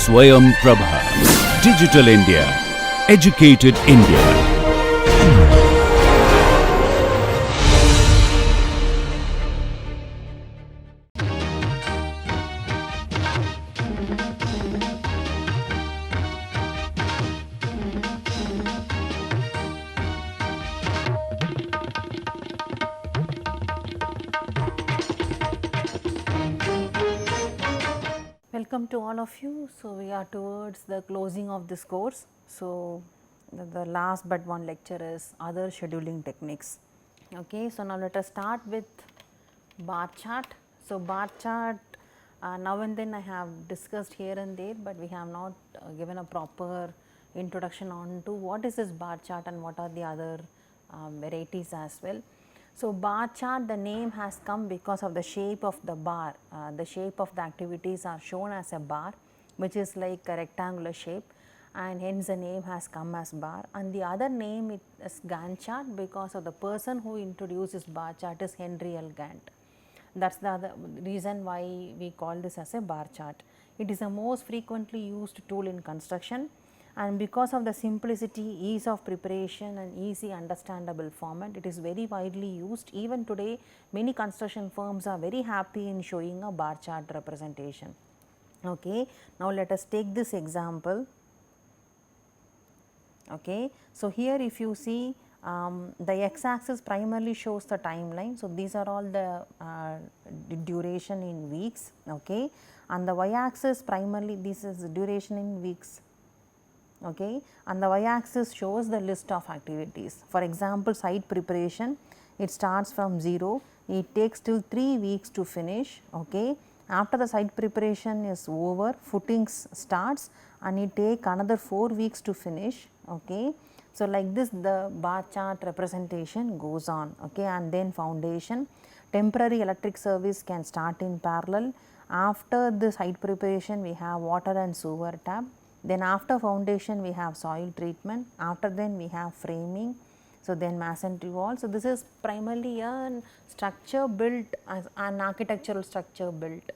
Swayam Prabha. Digital India. Educated India. Welcome to all of you. So, we are towards the closing of this course. So, the last but one lecture is other scheduling techniques. Okay. So, now let us start with bar chart. So, bar chart now and then I have discussed here and there, but we have not given a proper introduction on to what is this bar chart and what are the other varieties as well. So, bar chart, the name has come because of the shape of the bar. The shape of the activities are shown as a bar, which is like a rectangular shape, and hence the name has come as bar. And the other name is Gantt chart because of the person who introduces bar chart is Henry L. Gantt. That is the other reason why we call this as a bar chart. It is the most frequently used tool in construction, and because of the simplicity, ease of preparation and easy understandable format, it is very widely used. Even today, many construction firms are very happy in showing a bar chart representation. Okay. Now, let us take this example. Okay. So, here if you see the x axis primarily shows the timeline. So, these are all the duration in weeks, okay, and the y axis primarily this is duration in weeks, okay, and the y axis shows the list of activities. For example, site preparation, it starts from 0, it takes till 3 weeks to finish, okay. After the site preparation is over, footings starts and it take another 4 weeks to finish, okay. So, like this the bar chart representation goes on, okay, and then foundation, temporary electric service can start in parallel. After the site preparation we have water and sewer tap, then after foundation we have soil treatment, after then we have framing, so then masonry wall. So, this is primarily a structure built as an architectural structure built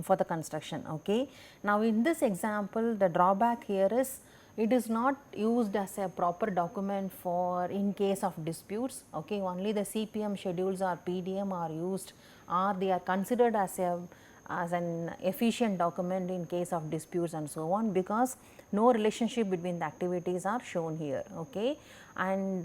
for the construction, okay. Now, in this example the drawback here is it is not used as a proper document for in case of disputes, okay. Only the CPM schedules or PDM are used, or they are considered as an efficient document in case of disputes and so on, because no relationship between the activities are shown here, okay. And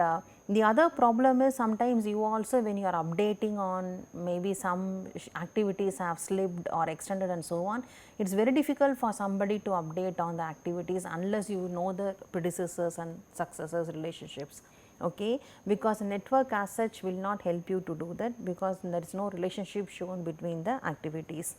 the other problem is sometimes you also, when you are updating on maybe some activities have slipped or extended and so on, it is very difficult for somebody to update on the activities unless you know the predecessors and successors relationships, okay, because network as such will not help you to do that, because there is no relationship shown between the activities.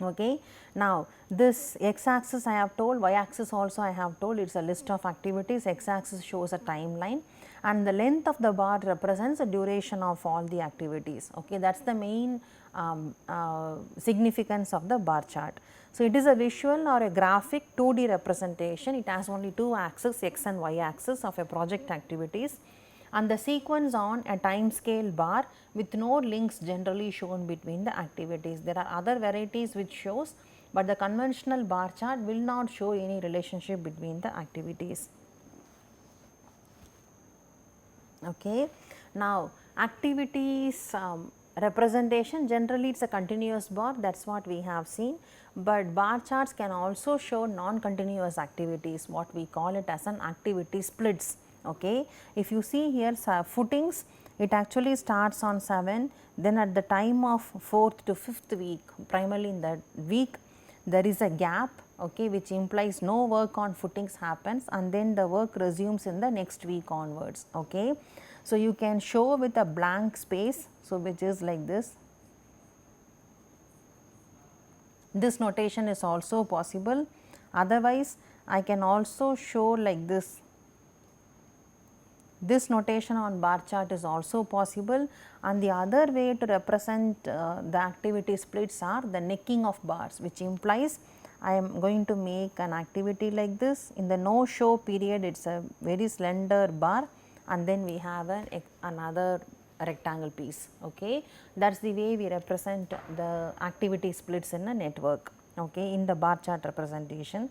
Okay. Now, this x axis I have told, y axis also I have told, it is a list of activities, x axis shows a timeline, and the length of the bar represents the duration of all the activities, okay. That is the main significance of the bar chart. So, it is a visual or a graphic 2D representation, it has only two axes, x and y axis of a project activities, and the sequence on a time scale bar with no links generally shown between the activities. There are other varieties which shows, but the conventional bar chart will not show any relationship between the activities. Okay. Now, activities representation, generally it is a continuous bar, that is what we have seen, but bar charts can also show non-continuous activities, what we call it as an activity splits. Okay. If you see here footings, it actually starts on 7, then at the time of 4th to 5th week, primarily in that week there is a gap, okay, which implies no work on footings happens, and then the work resumes in the next week onwards, okay. So, you can show with a blank space, so which is like this. This notation is also possible, otherwise I can also show like this. This notation on bar chart is also possible, and the other way to represent the activity splits are the necking of bars, which implies I am going to make an activity like this. In the no show period, it is a very slender bar, and then we have another rectangle piece, okay. That is the way we represent the activity splits in a network, okay, in the bar chart representation.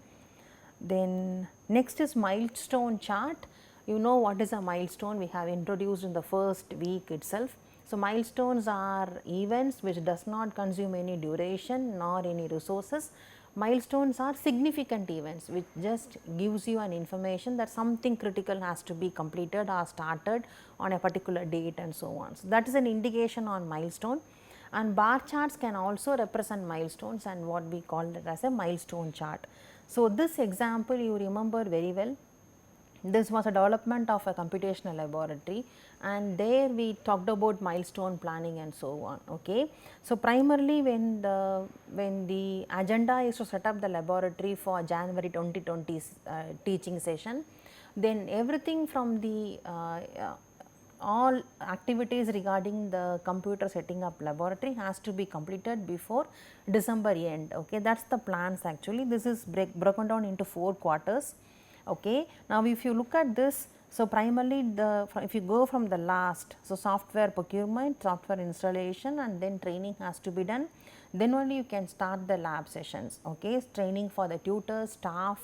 Then next is milestone chart. You know what is a milestone, we have introduced in the first week itself. So, milestones are events which does not consume any duration nor any resources. Milestones are significant events which just gives you an information that something critical has to be completed or started on a particular date and so on. So, that is an indication on milestone, and bar charts can also represent milestones and what we call it as a milestone chart. So, this example you remember very well. This was a development of a computational laboratory, and there we talked about milestone planning and so on. Okay. So, primarily when the agenda is to set up the laboratory for January 2020 teaching session, then everything from the all activities regarding the computer setting up laboratory has to be completed before December end. Okay. That is the plans actually. This is broken down into 4 quarters. Okay. Now, if you look at this, so primarily if you go from the last, so software procurement, software installation, and then training has to be done, then only you can start the lab sessions. Okay. Training for the tutors, staff,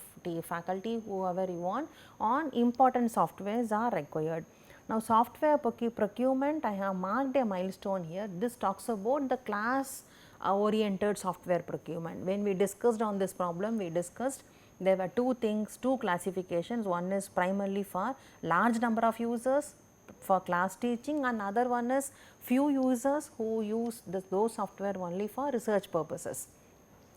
faculty, whoever you want on important softwares are required. Now, software procurement, I have marked a milestone here. This talks about the class oriented software procurement. When we discussed on this problem, we discussed there were 2 things, 2 classifications. One is primarily for large number of users for class teaching, and other one is few users who use those software only for research purposes.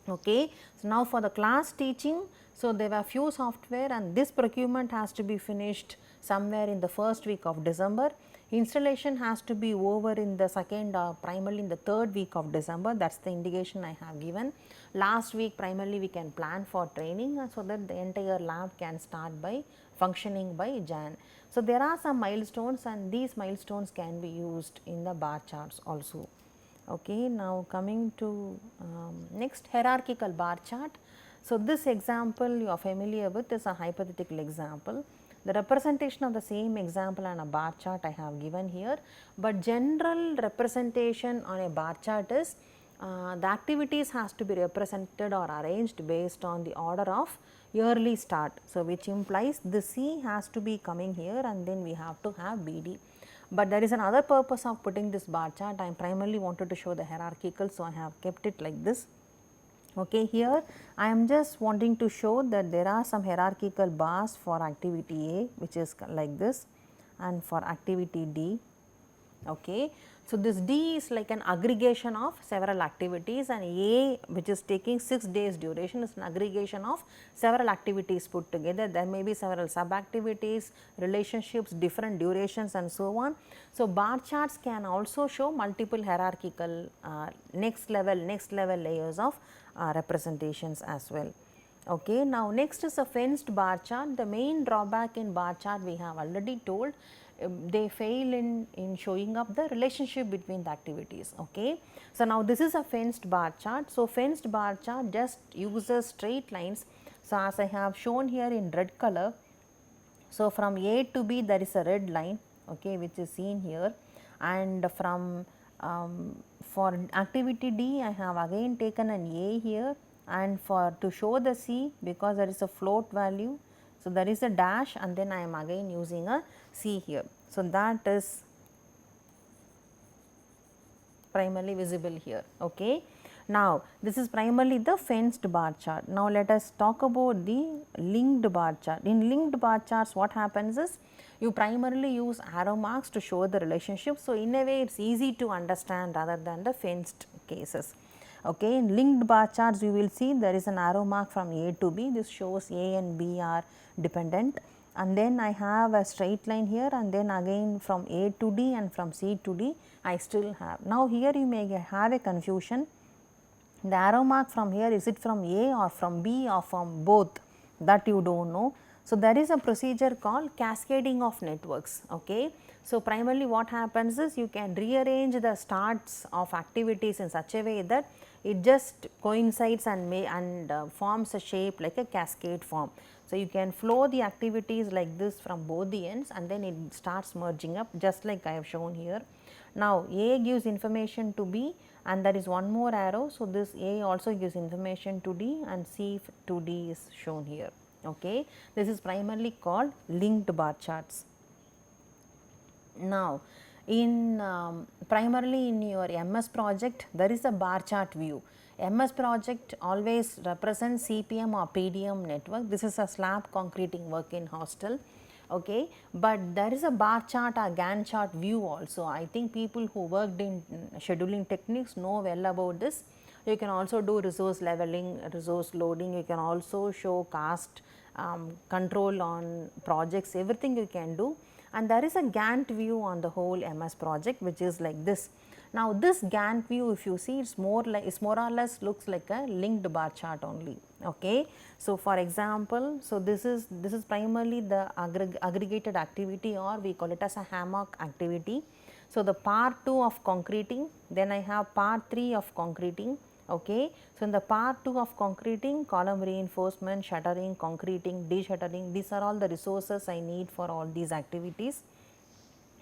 Okay. So, now for the class teaching, so there were few software, and this procurement has to be finished somewhere in the first week of December. Installation has to be over in the second primarily in the third week of December. That is the indication I have given. Last week primarily we can plan for training, so that the entire lab can start by functioning by Jan. So, there are some milestones, and these milestones can be used in the bar charts also. Okay. Now, coming to next, hierarchical bar chart. So, this example you are familiar with is a hypothetical example. The representation of the same example on a bar chart I have given here, but general representation on a bar chart is the activities has to be represented or arranged based on the order of yearly start. So, which implies the C has to be coming here, and then we have to have BD. But there is another purpose of putting this bar chart. I primarily wanted to show the hierarchical, so I have kept it like this. Okay, here I am just wanting to show that there are some hierarchical bars for activity A, which is like this, and for activity D. Okay. So, this D is like an aggregation of several activities, and A, which is taking 6 days duration, is an aggregation of several activities put together. There may be several sub activities, relationships, different durations and so on. So, bar charts can also show multiple hierarchical next level layers of representations as well. Okay. Now, next is a fenced bar chart. The main drawback in bar chart we have already told, they fail in showing up the relationship between the activities. Okay. So, now this is a fenced bar chart. So, fenced bar chart just uses straight lines. So, as I have shown here in red color, so from A to B there is a red line, okay, which is seen here, and from for activity D I have again taken an A here, and for to show the C, because there is a float value, so there is a dash, and then I am again using a C here. So, that is primarily visible here. Okay. Now, this is primarily the fenced bar chart. Now, let us talk about the linked bar chart. In linked bar charts, what happens is you primarily use arrow marks to show the relationship. So, in a way it is easy to understand rather than the fenced cases. Okay. In linked bar charts, you will see there is an arrow mark from A to B. This shows A and B are dependent, and then I have a straight line here, and then again from A to D and from C to D I still have. Now, here you may have a confusion. The arrow mark from here, is it from A or from B or from both, that you do not know. So, there is a procedure called cascading of networks. Okay. So, primarily what happens is you can rearrange the starts of activities in such a way that it just coincides and forms a shape like a cascade form. So, you can flow the activities like this from both the ends, and then it starts merging up just like I have shown here. Now, A gives information to B, and there is one more arrow. So, this A also gives information to D and C to D is shown here. Okay. This is primarily called linked bar charts. Now, in primarily in your MS project, there is a bar chart view. MS project always represents CPM or PDM network. This is a slab concreting work in hostel. Okay, but there is a bar chart or Gantt chart view also. I think people who worked in scheduling techniques know well about this. You can also do resource leveling, resource loading. You can also show cost control on projects, everything you can do. And there is a Gantt view on the whole MS project, which is like this. Now, this Gantt view, if you see, it's more or less looks like a linked bar chart only. Okay. So, for example, so this is primarily the aggregated activity, or we call it as a hammock activity. So, the part 2 of concreting, then I have part 3 of concreting. Okay. So, in the part 2 of concreting, column reinforcement, shuttering, concreting, de-shuttering, these are all the resources I need for all these activities.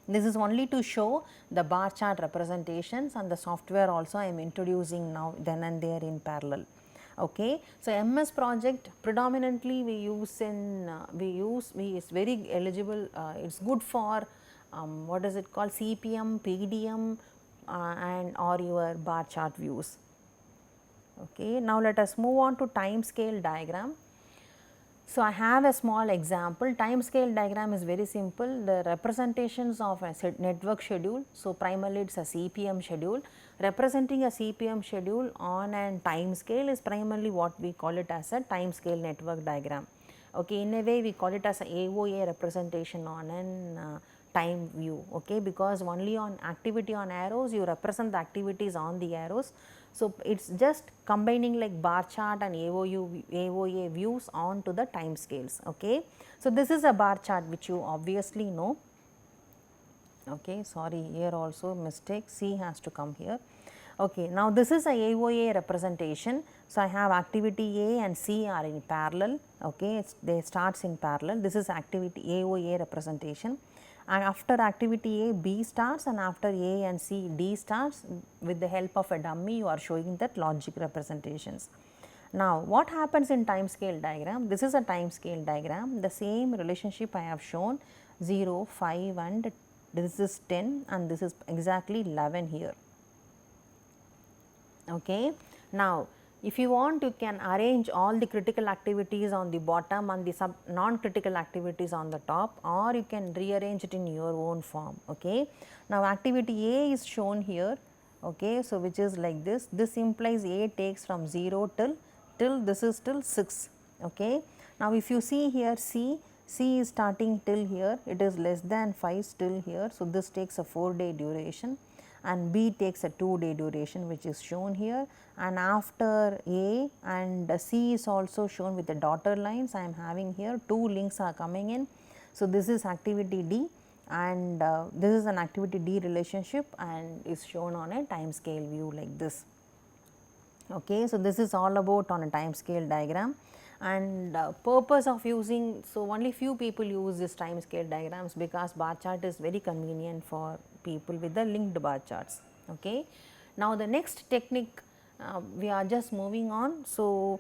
This is only to show the bar chart representations, and the software also I am introducing now then and there in parallel. Okay. So, MS project predominantly we use in is very eligible, it is good for what is it called, CPM, PDM and or your bar chart views. Okay. Now, let us move on to time scale diagram. So, I have a small example. Time scale diagram is very simple. The representations of a network schedule. So, primarily it is a CPM schedule. Representing a CPM schedule on a time scale is primarily what we call it as a time scale network diagram. Okay. In a way we call it as a AOA representation on an time view. Okay. Because only on activity on arrows you represent the activities on the arrows. So, it is just combining like bar chart and AOA views on to the time scales. Okay. So, this is a bar chart which you obviously know. Okay, sorry, here also mistake, C has to come here. Okay, now this is a AOA representation. So, I have activity A and C are in parallel. Okay, they starts in parallel. This is activity AOA representation. And after activity A, B starts, and after A and C, D starts. With the help of a dummy, you are showing that logic representations. Now, what happens in time scale diagram? This is a time scale diagram. The same relationship I have shown 0, 5 and this is 10 and this is exactly 11 here. Okay. Now, if you want, you can arrange all the critical activities on the bottom and the non-critical activities on the top, or you can rearrange it in your own form. Okay. Now, activity A is shown here. Okay. So, which is like this. This implies A takes from 0 till this is till 6. Okay. Now, if you see here C is starting till here, it is less than 5 still here. So, this takes a 4-day duration, and B takes a 2-day duration, which is shown here, and after A and C is also shown with the dotted lines. I am having here 2 links are coming in. So, this is activity D, and this is an activity D relationship and is shown on a time scale view like this. Okay. So, this is all about on a time scale diagram, and purpose of using, so only few people use this time scale diagrams because bar chart is very convenient for people with the linked bar charts. Okay. Now, the next technique we are just moving on. So,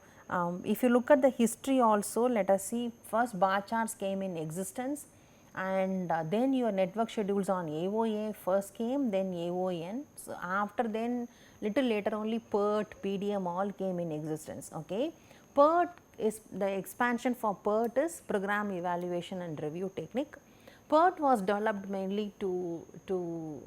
if you look at the history also, let us see, first bar charts came in existence, and then your network schedules on AOA first came, then AON. So, after then little later only PERT, PDM all came in existence. Okay. PERT is the expansion for PERT is program evaluation and review technique. PERT was developed mainly to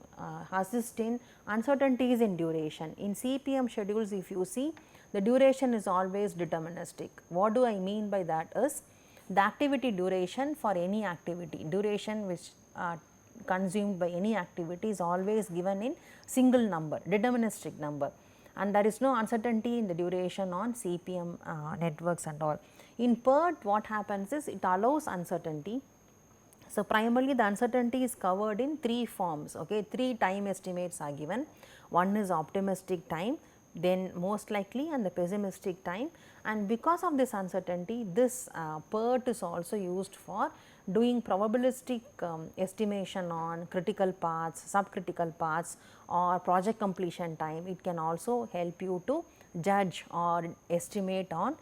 assist in uncertainties in duration. In CPM schedules, if you see, the duration is always deterministic. What do I mean by that is, the activity duration for any activity, duration which consumed by any activity is always given in single number, deterministic number, and there is no uncertainty in the duration on CPM networks and all. In PERT, what happens is it allows uncertainty. So, primarily the uncertainty is covered in 3 forms. Okay. 3 time estimates are given. One is optimistic time, then most likely and the pessimistic time, and because of this uncertainty this PERT is also used for doing probabilistic estimation on critical paths, subcritical paths or project completion time. It can also help you to judge or estimate on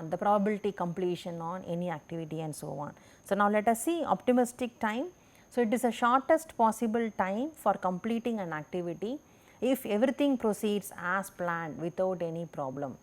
the probability completion on any activity and so on. So, now let us see optimistic time. So, it is the shortest possible time for completing an activity if everything proceeds as planned without any problem.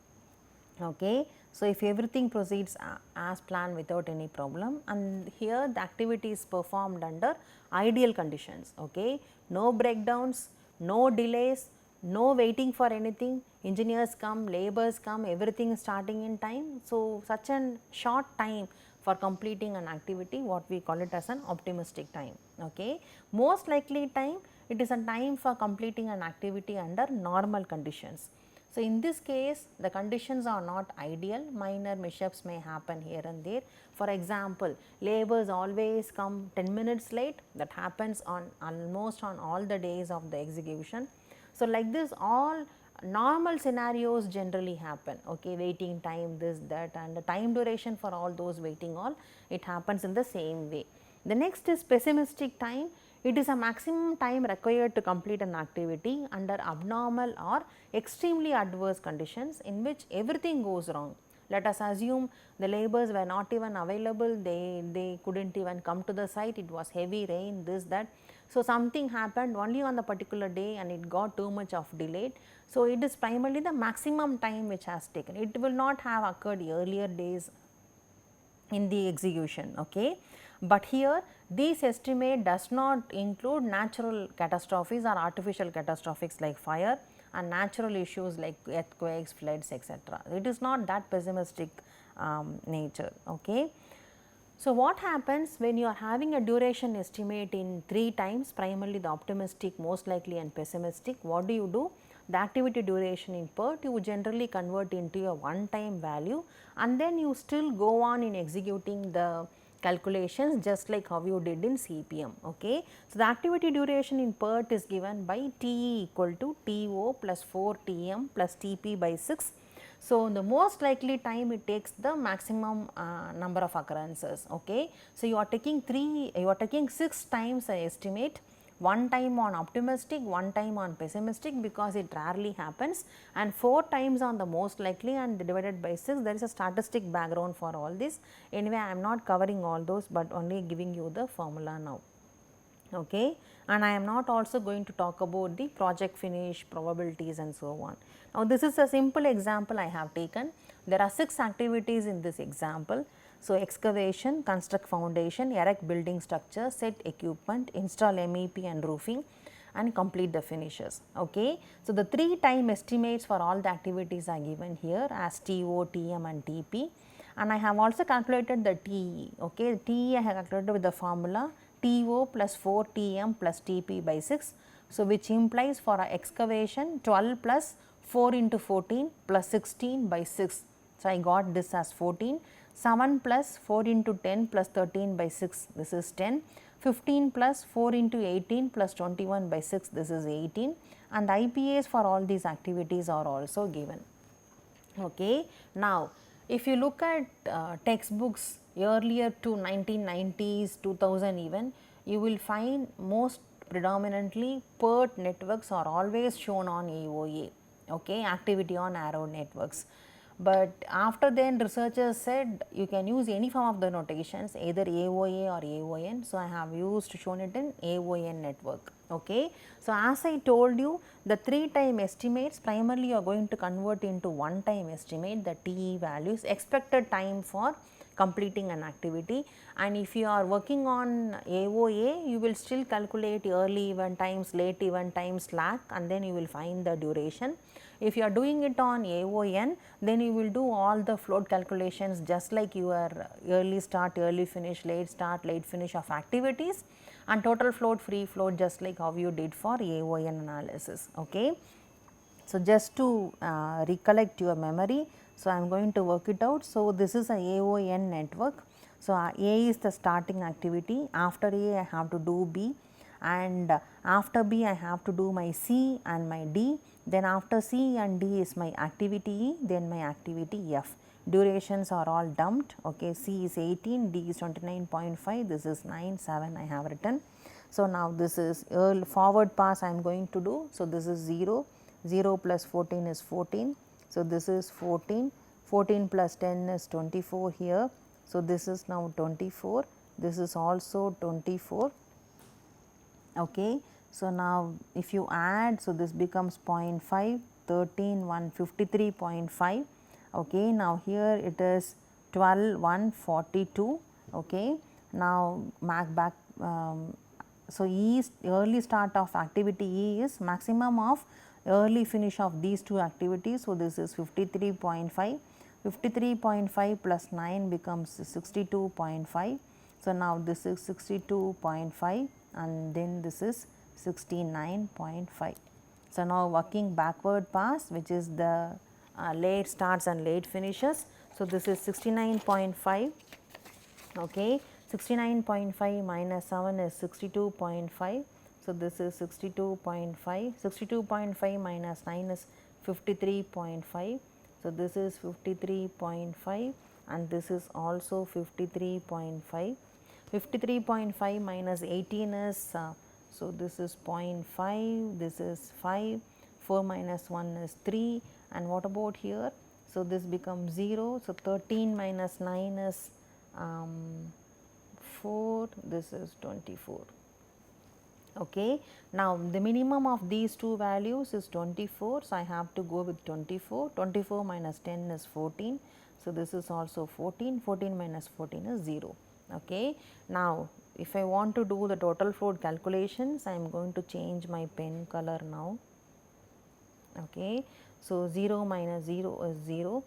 Okay. So, if everything proceeds as planned without any problem, and here the activity is performed under ideal conditions. Okay. No breakdowns, no delays, no waiting for anything, engineers come, laborers come, everything is starting in time. So, such a short time for completing an activity, what we call it as an optimistic time. Okay. Most likely time, it is a time for completing an activity under normal conditions. So, in this case the conditions are not ideal, minor mishaps may happen here and there. For example, laborers always come 10 minutes late, that happens on almost on all the days of the execution. So, like this all normal scenarios generally happen, okay, waiting time, this, that, and the time duration for all those waiting, all it happens in the same way. The next is pessimistic time. It is a maximum time required to complete an activity under abnormal or extremely adverse conditions in which everything goes wrong. Let us assume the laborers were not even available, they could not even come to the site, it was heavy rain, this, that. So, something happened only on the particular day and it got too much of delayed. So, it is primarily the maximum time which has taken, it will not have occurred earlier days in the execution. Okay. But here this estimate does not include natural catastrophes or artificial catastrophes like fire and natural issues like earthquakes, floods, etc. It is not that pessimistic nature. Okay. So, what happens when you are having a duration estimate in 3 times, primarily the optimistic, most likely and pessimistic? What do? The activity duration in PERT you generally convert into a one time value, and then you still go on in executing the calculations just like how you did in CPM. Okay. So, the activity duration in PERT is given by TE equal to TO plus 4 TM plus TP by 6. So, the most likely time it takes the maximum number of occurrences. Okay. So, you are taking 6 times I estimate, one time on optimistic, one time on pessimistic because it rarely happens, and 4 times on the most likely and divided by 6. There is a statistic background for all this. Anyway, I am not covering all those, but only giving you the formula now. Okay. And I am not also going to talk about the project finish probabilities and so on. Now, this is a simple example I have taken. There are 6 activities in this example. So, excavation, construct foundation, erect building structure, set equipment, install MEP and roofing, and complete the finishes. Okay. So, the 3 time estimates for all the activities are given here as TO, TM and TP, and I have also calculated the TE. Okay. TE I have calculated with the formula TO plus 4 TM plus TP by 6. So, which implies for our excavation 12 plus 4 into 14 plus 16 by 6. So, I got this as 14, 7 plus 4 into 10 plus 13 by 6, this is 10, 15 plus 4 into 18 plus 21 by 6, this is 18, and the IPAs for all these activities are also given. Okay. Now, if you look at textbooks earlier to 1990s, 2000 even, you will find most predominantly PERT networks are always shown on AOA, okay, activity on arrow networks. But after then researchers said you can use any form of the notations, either AOA or AON. So, I have shown it in AON network. Okay. So, as I told you, the 3 time estimates primarily you are going to convert into one time estimate, the TE values, expected time for completing an activity, and if you are working on AOA you will still calculate early event times, late event times, slack, and then you will find the duration. If you are doing it on AON, then you will do all the float calculations just like your early start, early finish, late start, late finish of activities, and total float, free float, just like how you did for AON analysis. Okay. So, just to recollect your memory, so I am going to work it out. So, this is a AON network. So, A is the starting activity, after A I have to do B, and after B I have to do my C and my D, Then after C and D is my activity E, then my activity F. Durations are all dumped. Okay, C is 18, D is 29.5, this is 9, 7 I have written. So now this is forward pass I am going to do. So this is 0, 0 plus 14 is 14. So this is 14, 14 plus 10 is 24 here. So this is now 24, this is also 24. Okay. So now if you add, so this becomes 0.5, 13, 1, 53.5. Okay. Now here it is 12, 1, 42. Okay. Now back so E is early start of activity E is maximum of early finish of these two activities. So this is 53.5, 53.5 plus 9 becomes 62.5. So now this is 62.5 and then this is 69.5. So now working backward pass, which is the late starts and late finishes. So this is 69.5. Okay, 69.5 minus 7 is 62.5. So this is 62.5. 62.5 minus 9 is 53.5. So this is 53.5 and this is also 53.5. 53.5 minus 18 is so this is 0.5, this is 5, 4 minus 1 is 3, and what about here? So this becomes 0. So 13 minus 9 is 4, this is 24. Okay. Now the minimum of these two values is 24, so I have to go with 24. 24 minus 10 is 14, so this is also 14. 14 minus 14 is 0. Okay. Now if I want to do the total float calculations, I am going to change my pen color now. Okay. So 0 minus 0 is 0.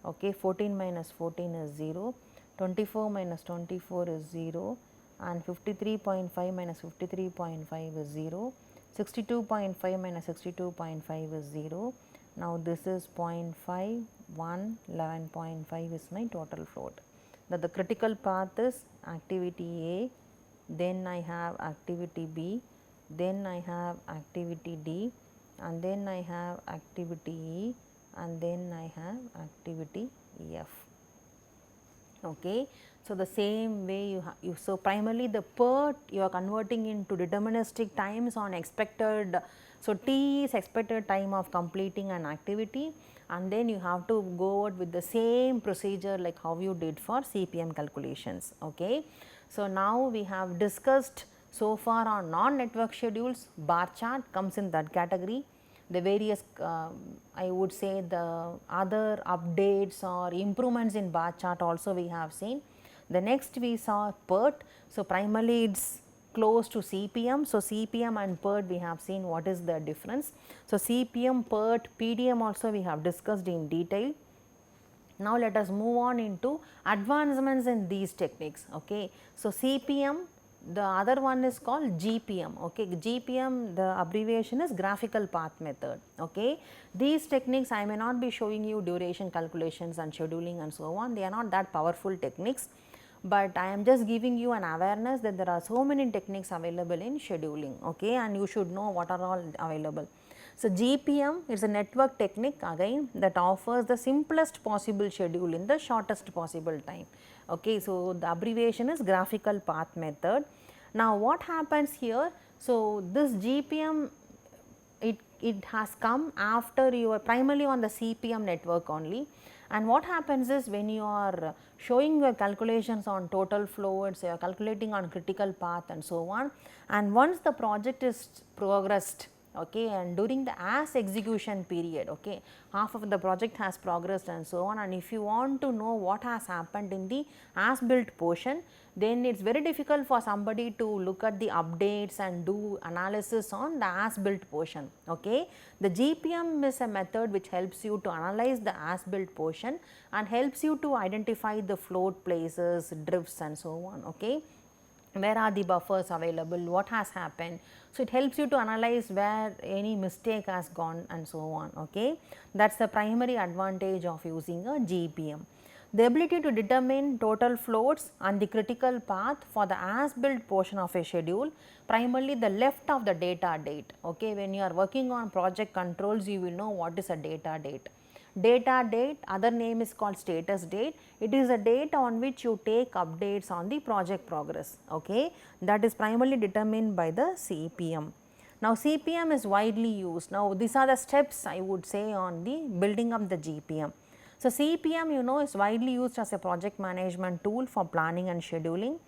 Okay. 14 minus 14 is 0. 24 minus 24 is 0, and 53.5 minus 53.5 is 0. 62.5 minus 62.5 is 0. Now this is 0.5, 1, 11.5 is my total float. Now the critical path is activity A, then I have activity B, then I have activity D, and then I have activity E, and then I have activity F. Okay. So the same way you so primarily the PERT you are converting into deterministic times on expected. So T is expected time of completing an activity, and then you have to go out with the same procedure like how you did for CPM calculations. Okay. So now we have discussed so far on non-network schedules. Bar chart comes in that category. The various I would say the other updates or improvements in bar chart also we have seen. The next we saw PERT. So primarily it is close to CPM. So CPM and PERT we have seen what is the difference. So CPM, PERT, PDM also we have discussed in detail. Now let us move on into advancements in these techniques. Okay. So CPM, the other one is called GPM. Okay. GPM, the abbreviation is graphical path method. Okay. These techniques I may not be showing you duration calculations and scheduling and so on, they are not that powerful techniques, but I am just giving you an awareness that there are so many techniques available in scheduling. Okay. And you should know what are all available. So GPM is a network technique again that offers the simplest possible schedule in the shortest possible time. Okay. So the abbreviation is graphical path method. Now what happens here? So this GPM it has come after you are primarily on the CPM network only, and what happens is when you are showing your calculations on total floats, you are calculating on critical path and so on, and once the project is progressed, okay, and during the as execution period, okay, half of the project has progressed and so on, and if you want to know what has happened in the as built portion, then it is very difficult for somebody to look at the updates and do analysis on the as built portion. Okay. The GPM is a method which helps you to analyze the as built portion and helps you to identify the float places, drifts and so on. Okay. Where are the buffers available, what has happened. So it helps you to analyze where any mistake has gone and so on. Okay. That is the primary advantage of using a GPM. the ability to determine total floats and the critical path for the as built portion of a schedule, primarily the left of the data date. Okay, when you are working on project controls, you will know what is a data date. Data date, other name is called status date. It is a date on which you take updates on the project progress. Okay, that is primarily determined by the CPM. Now, CPM is widely used. Now, these are the steps I would say on the building up the GPM. So, CPM you know is widely used as a project management tool for planning and scheduling,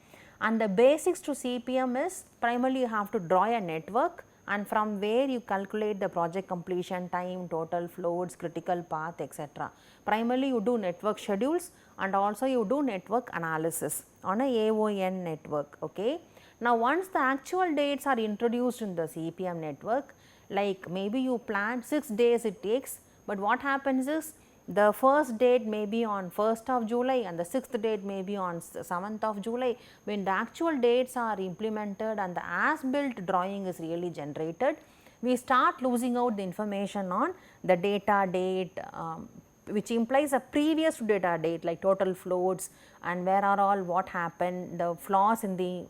and the basics to CPM is primarily you have to draw a network, and from where you calculate the project completion time, total floats, critical path, etc. Primarily you do network schedules and also you do network analysis on a AON network. Okay. Now, once the actual dates are introduced in the CPM network, like maybe you plan 6 days it takes, but what happens is the first date may be on 1st of July and the 6th date may be on 7th of July. When the actual dates are implemented and the as built drawing is really generated, we start losing out the information on the data date, which implies a previous data date like total floats and where are all what happened, the flaws in the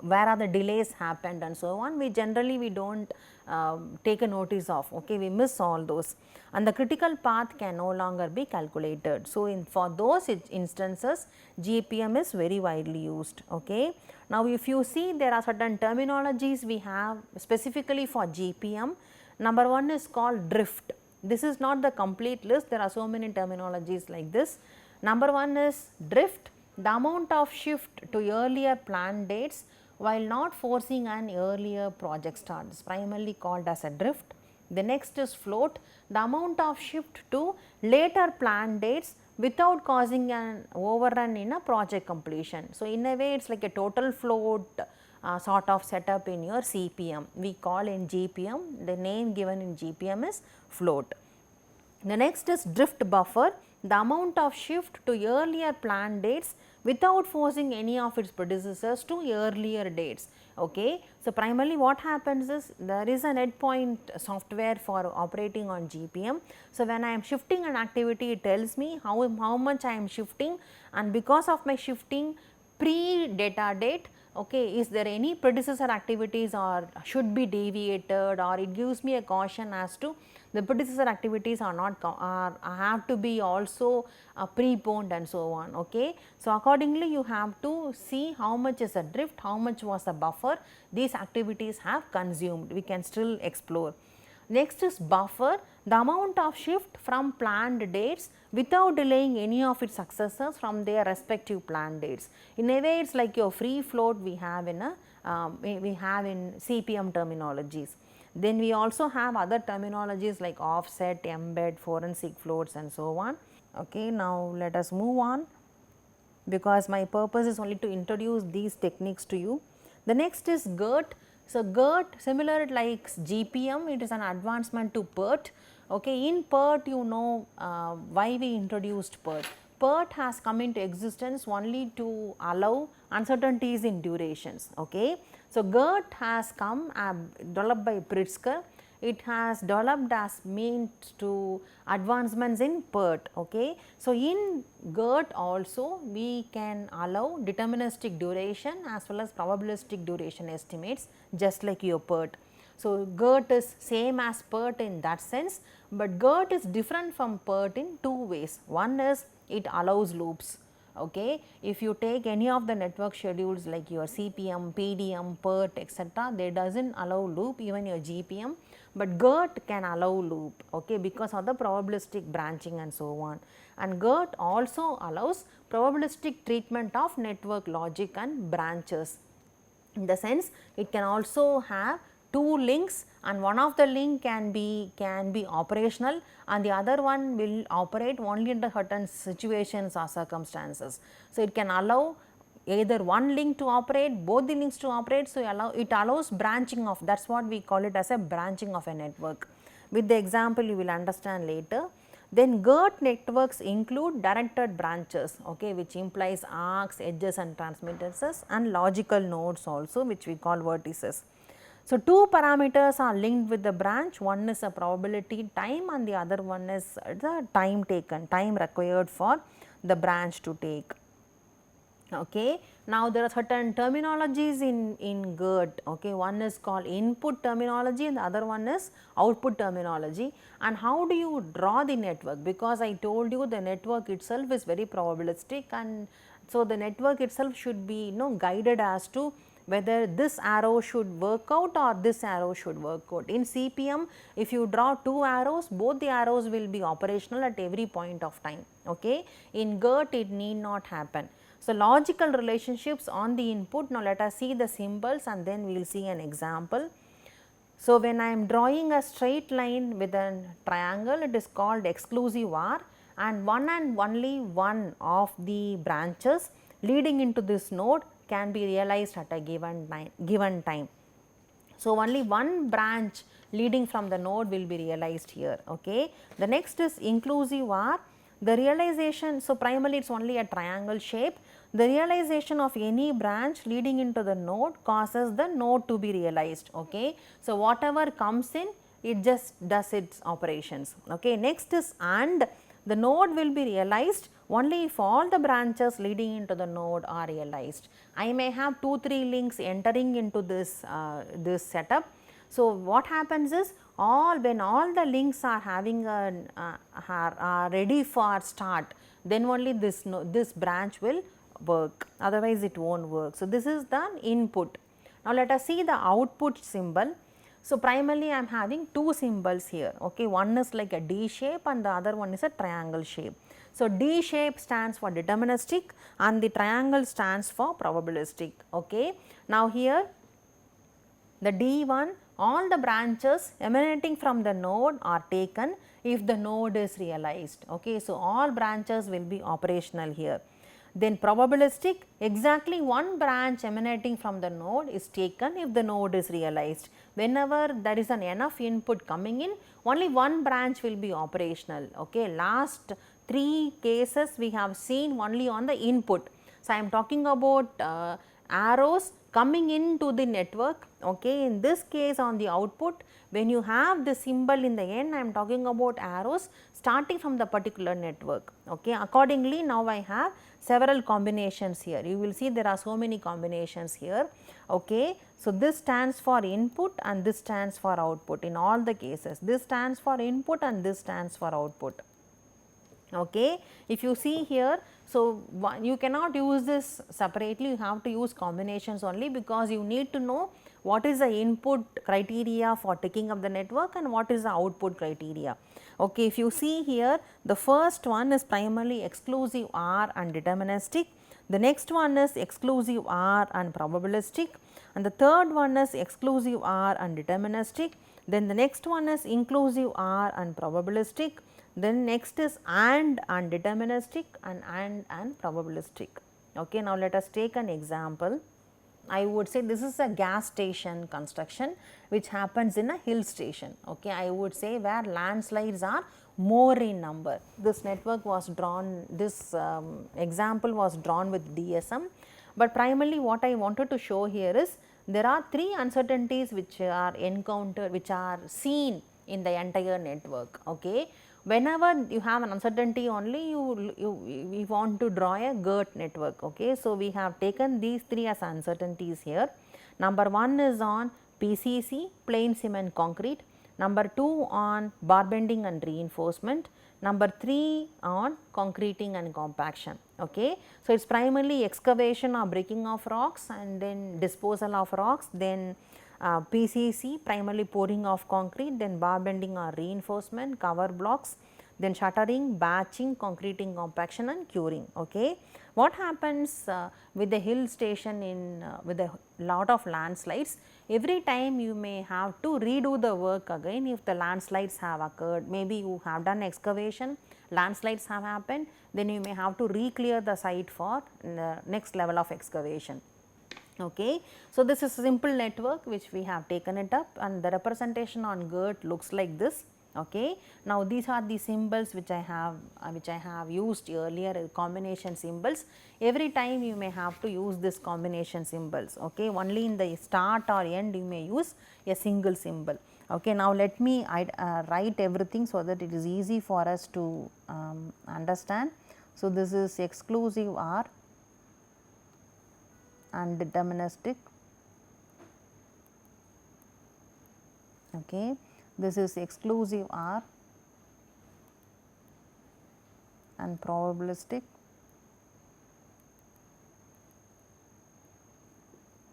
where are the delays happened and so on. We generally we do not take a notice of, okay, we miss all those, and the critical path can no longer be calculated. So, for those instances GPM is very widely used. Okay. Now, if you see there are certain terminologies we have specifically for GPM. Number one is called drift. This is not the complete list, there are so many terminologies like this. Number one is drift, the amount of shift to earlier planned dates while not forcing an earlier project start is primarily called as a drift. The next is float, the amount of shift to later planned dates without causing an overrun in a project completion. So, in a way it is like a total float sort of setup in your CPM. We call in GPM, the name given in GPM is float. The next is drift buffer, the amount of shift to earlier planned dates without forcing any of its predecessors to earlier dates. Okay. So, primarily what happens is there is an endpoint software for operating on GPM. So, when I am shifting an activity, it tells me how much I am shifting, and because of my shifting pre data date, okay, is there any predecessor activities or should be deviated, or it gives me a caution as to the predecessor activities are not have to be also preponed and so on. Okay. So, accordingly you have to see how much is a drift, how much was the buffer these activities have consumed, we can still explore. Next is buffer, the amount of shift from planned dates without delaying any of its successors from their respective planned dates. In a way it is like your free float we have in a we have in CPM terminologies. Then we also have other terminologies like offset, embed, forensic floats and so on. Okay, now let us move on, because my purpose is only to introduce these techniques to you. The next is GERT. So, GERT similar like GPM, it is an advancement to PERT. Okay, in PERT you know why we introduced PERT. PERT has come into existence only to allow uncertainties in durations. Okay. So, GERT has come developed by Pritzker. It has developed as means to advancements in PERT. Okay. So, in GERT also we can allow deterministic duration as well as probabilistic duration estimates just like your PERT. So, GERT is same as PERT in that sense, but GERT is different from PERT in two ways. One is it allows loops. Okay. If you take any of the network schedules like your CPM, PDM, PERT etc., they does not allow loop, even your GPM, but GERT can allow loop, okay, because of the probabilistic branching and so on. And GERT also allows probabilistic treatment of network logic and branches. In the sense it can also have two links, and one of the link can be operational and the other one will operate only under certain situations or circumstances. So, it can allow either one link to operate, both the links to operate. So, it allows branching of, that is what we call it as a branching of a network. With the example you will understand later. Then GERT networks include directed branches, okay, which implies arcs, edges and transmitters, and logical nodes also, which we call vertices. So, two parameters are linked with the branch, one is a probability time and the other one is the time taken, time required for the branch to take. Okay. Now, there are certain terminologies in GERT, okay. One is called input terminology and the other one is output terminology. And how do you draw the network? Because I told you the network itself is very probabilistic, and so the network itself should be guided as to whether this arrow should work out or this arrow should work out. In CPM, if you draw two arrows, both the arrows will be operational at every point of time. Okay. In GERT, it need not happen. So, logical relationships on the input. Now, let us see the symbols and then we will see an example. So, when I am drawing a straight line with a triangle, it is called exclusive OR, and one and only one of the branches leading into this node can be realized at a given time. So, only one branch leading from the node will be realized here. Okay. The next is inclusive OR. The realization, so primarily it is only a triangle shape. The realization of any branch leading into the node causes the node to be realized. Okay. So, whatever comes in, it just does its operations. Okay. Next is AND. The node will be realized only if all the branches leading into the node are realized. I may have 2-3 links entering into this setup. So, what happens is when all the links are having are ready for start, then only this branch will work, otherwise it will not work. So, this is the input. Now, let us see the output symbol. So, primarily I am having two symbols here. Okay. One is like a D shape and the other one is a triangle shape. So, D shape stands for deterministic and the triangle stands for probabilistic. Okay. Now, here the D1, all the branches emanating from the node are taken if the node is realized. Okay. So, all branches will be operational here. Then probabilistic, exactly one branch emanating from the node is taken if the node is realized. Whenever there is an enough input coming in, only one branch will be operational. Okay. Last 3 cases we have seen only on the input. So, I am talking about arrows coming into the network. Okay. In this case on the output, when you have the symbol in the end, I am talking about arrows starting from the particular network. Okay. Accordingly, now I have several combinations here. You will see there are so many combinations here. Okay. So, this stands for input and this stands for output in all the cases. This stands for input and this stands for output. Okay. If you see here, so you cannot use this separately, you have to use combinations only, because you need to know what is the input criteria for taking up the network and what is the output criteria. Okay. If you see here, the first one is primarily exclusive OR and deterministic, the next one is exclusive OR and probabilistic, and the third one is exclusive OR and deterministic, then the next one is inclusive OR and probabilistic, then next is AND deterministic and probabilistic. Okay. Now, let us take an example. I would say this is a gas station construction which happens in a hill station. Okay. I would say where landslides are more in number. This network was drawn, this example was drawn with DSM, but primarily what I wanted to show here is there are 3 uncertainties which are encountered, which are seen in the entire network. Okay. Whenever you have an uncertainty only, you want to draw a GERT network. Okay. So, we have taken these 3 as uncertainties here. Number 1 is on PCC, plain cement concrete. Number 2 on bar bending and reinforcement. Number 3 on concreting and compaction. Okay. So, it is primarily excavation or breaking of rocks and then disposal of rocks, then PCC, primarily pouring of concrete, then bar bending or reinforcement, cover blocks, then shuttering, batching, concreting, compaction and curing. Okay. What happens with the hill station with a lot of landslides? Every time you may have to redo the work again if the landslides have occurred. Maybe you have done excavation, landslides have happened, then you may have to re-clear the site for the next level of excavation. Okay. So, this is a simple network which we have taken it up, and the representation on GERT looks like this. Okay. Now, these are the symbols which I have used earlier, combination symbols. Every time you may have to use this combination symbols. Okay. Only in the start or end you may use a single symbol. Okay. Now, let me write everything so that it is easy for us to understand. So, this is exclusive OR and deterministic. Okay. This is exclusive OR and probabilistic.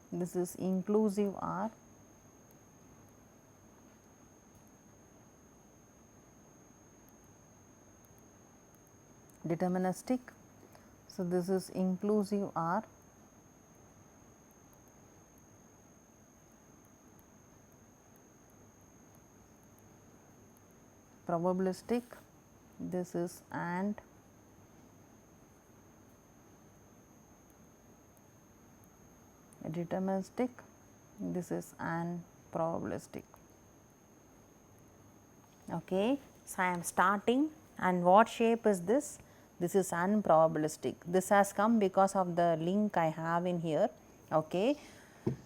This is inclusive OR deterministic. So, this is inclusive OR probabilistic. This is and deterministic. This is and probabilistic. Okay. So, I am starting, and what shape is this? This is unprobabilistic. This has come because of the link I have in here. Okay.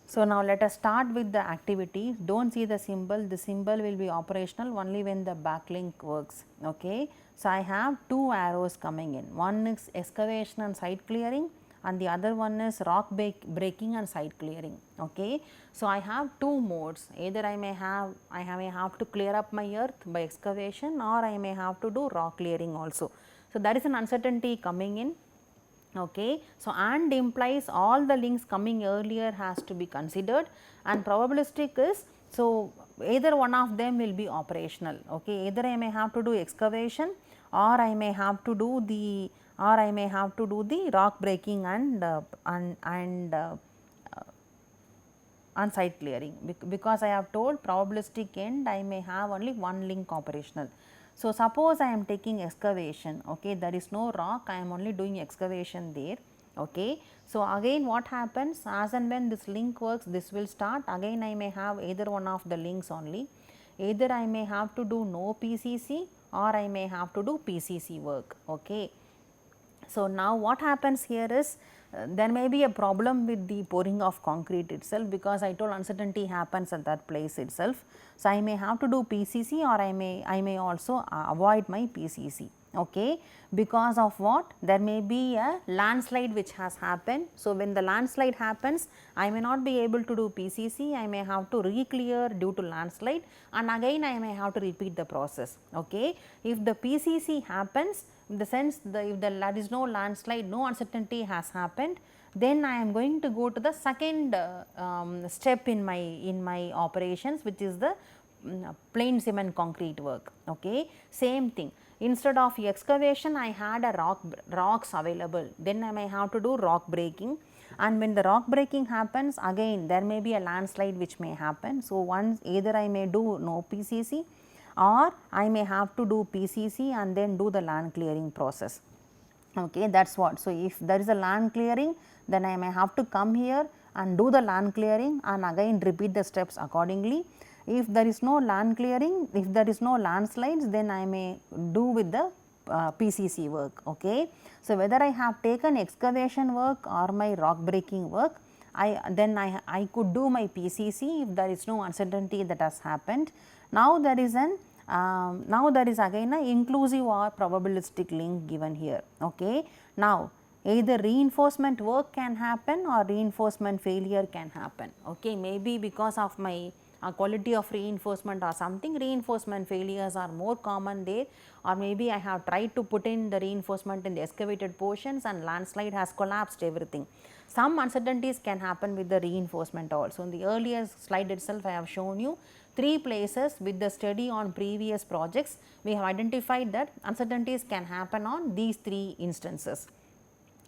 So, now let us start with the activity. Do not see the symbol will be operational only when the backlink works. Okay. So, I have two arrows coming in, one is excavation and site clearing, and the other one is rock breaking and site clearing. Okay. So, I have two modes, either I may have to clear up my earth by excavation, or I may have to do rock clearing also. So, there is an uncertainty coming in. Okay. So, and implies all the links coming earlier has to be considered, and probabilistic is, so either one of them will be operational. Okay. Either I may have to do excavation, or I may have to do the rock breaking and site clearing, because I have told probabilistic end I may have only one link operational. So, suppose I am taking excavation, okay, there is no rock, I am only doing excavation there. Okay. So, again what happens, as and when this link works, this will start, again I may have either one of the links only, either I may have to do no PCC, or I may have to do PCC work. Okay. So, now what happens here is, there may be a problem with the pouring of concrete itself, because I told uncertainty happens at that place itself. So, I may have to do PCC, or I may also avoid my PCC. Okay. Because of what? There may be a landslide which has happened. So, when the landslide happens, I may not be able to do PCC, I may have to re-clear due to landslide, and again I may have to repeat the process. Okay. If the PCC happens, in the sense if there is no landslide, no uncertainty has happened, then I am going to go to the second step in my operations, which is the plain cement concrete work. Okay. Same thing, instead of excavation I had a rocks available, then I may have to do rock breaking, and when the rock breaking happens, again there may be a landslide which may happen. So, once either I may do no PCC, or I may have to do PCC and then do the land clearing process. Okay, that is what. So, if there is a land clearing, then I may have to come here and do the land clearing and again repeat the steps accordingly. If there is no land clearing, if there is no landslides, then I may do with the PCC work. Okay. So, whether I have taken excavation work or my rock breaking work, I could do my PCC if there is no uncertainty that has happened. Now, there is again an inclusive or probabilistic link given here. Okay. Now, either reinforcement work can happen or reinforcement failure can happen. Okay. Maybe because of my quality of reinforcement or something, reinforcement failures are more common there, or maybe I have tried to put in the reinforcement in the excavated portions and landslide has collapsed everything. Some uncertainties can happen with the reinforcement also. In the earlier slide itself I have shown you 3 places with the study on previous projects, we have identified that uncertainties can happen on these 3 instances.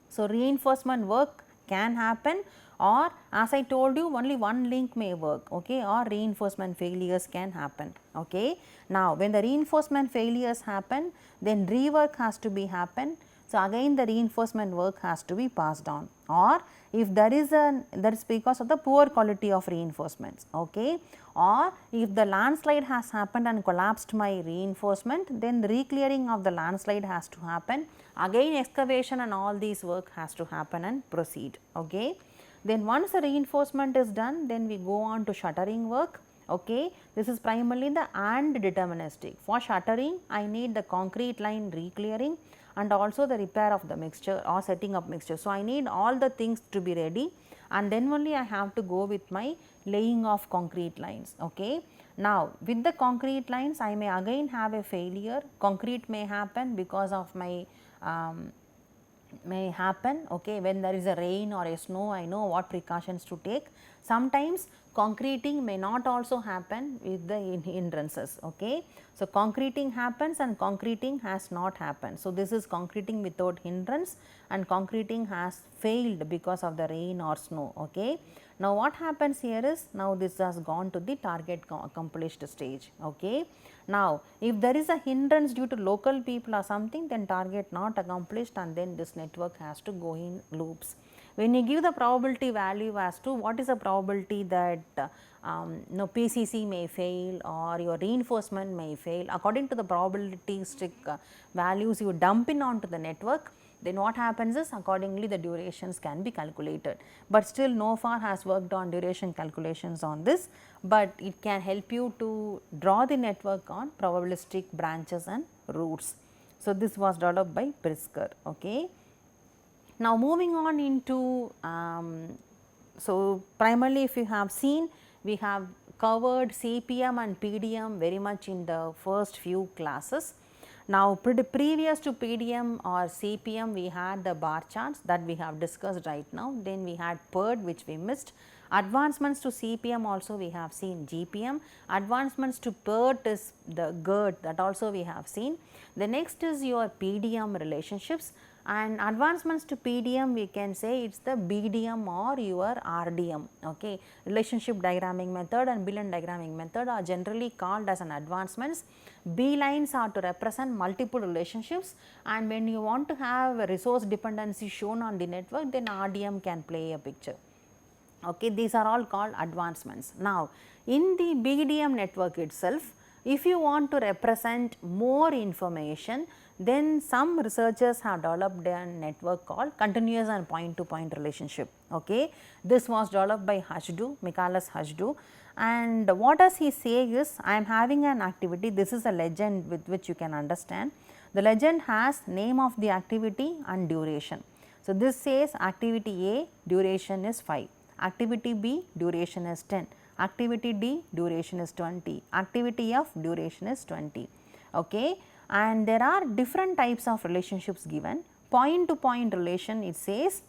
So, reinforcement work can happen, or as I told you only one link may work, okay, or reinforcement failures can happen. Okay. Now, when the reinforcement failures happen, then rework has to be happen. So, again the reinforcement work has to be passed on, or if there is that is because of the poor quality of reinforcements, okay, or if the landslide has happened and collapsed my reinforcement, then the re-clearing of the landslide has to happen, again excavation and all these work has to happen and proceed. Okay. Then once the reinforcement is done, then we go on to shuttering work. Okay. This is primarily the and deterministic. For shuttering, I need the concrete line re-clearing and also the repair of the mixture or setting up mixture. So, I need all the things to be ready, and then only I have to go with my laying of concrete lines. Okay. Now, with the concrete lines, I may again have a failure. Concrete may happen because of my may happen, okay, when there is a rain or a snow, I know what precautions to take. Sometimes concreting may not also happen with the hindrances, okay. So, concreting happens and concreting has not happened. So, this is concreting without hindrance and concreting has failed because of the rain or snow, okay. Now, what happens here is, now this has gone to the target accomplished stage, okay. Now, if there is a hindrance due to local people or something, then target not accomplished, and then this network has to go in loops. When you give the probability value as to what is the probability that PCC may fail or your reinforcement may fail, according to the probabilistic values you dump in onto the network, then what happens is accordingly the durations can be calculated. But still no far has worked on duration calculations on this, but it can help you to draw the network on probabilistic branches and roots. So, this was developed by Pritzker. Okay. Now, moving on into so primarily if you have seen, we have covered CPM and PDM very much in the first few classes. Now, previous to PDM or CPM, we had the bar charts that we have discussed right now. Then we had PERD, which we missed. Advancements to CPM also we have seen GPM. Advancements to PERD is the GERD, that also we have seen. The next is your PDM relationships, and advancements to PDM we can say it is the BDM or your RDM. Okay. Relationship diagramming method and billion diagramming method are generally called as an advancements. B lines are to represent multiple relationships, and when you want to have a resource dependency shown on the network, then RDM can play a picture. Okay, these are all called advancements. Now, in the BDM network itself, if you want to represent more information, then some researchers have developed a network called continuous and point to point relationship. Okay. This was developed by Hajdu, Michaelis Hajdu, and what does he say is, I am having an activity, this is a legend with which you can understand. The legend has name of the activity and duration. So, this says activity A duration is 5, activity B duration is 10, activity D duration is 20, activity F duration is 20. Okay. And there are different types of relationships given. Point to point relation, it says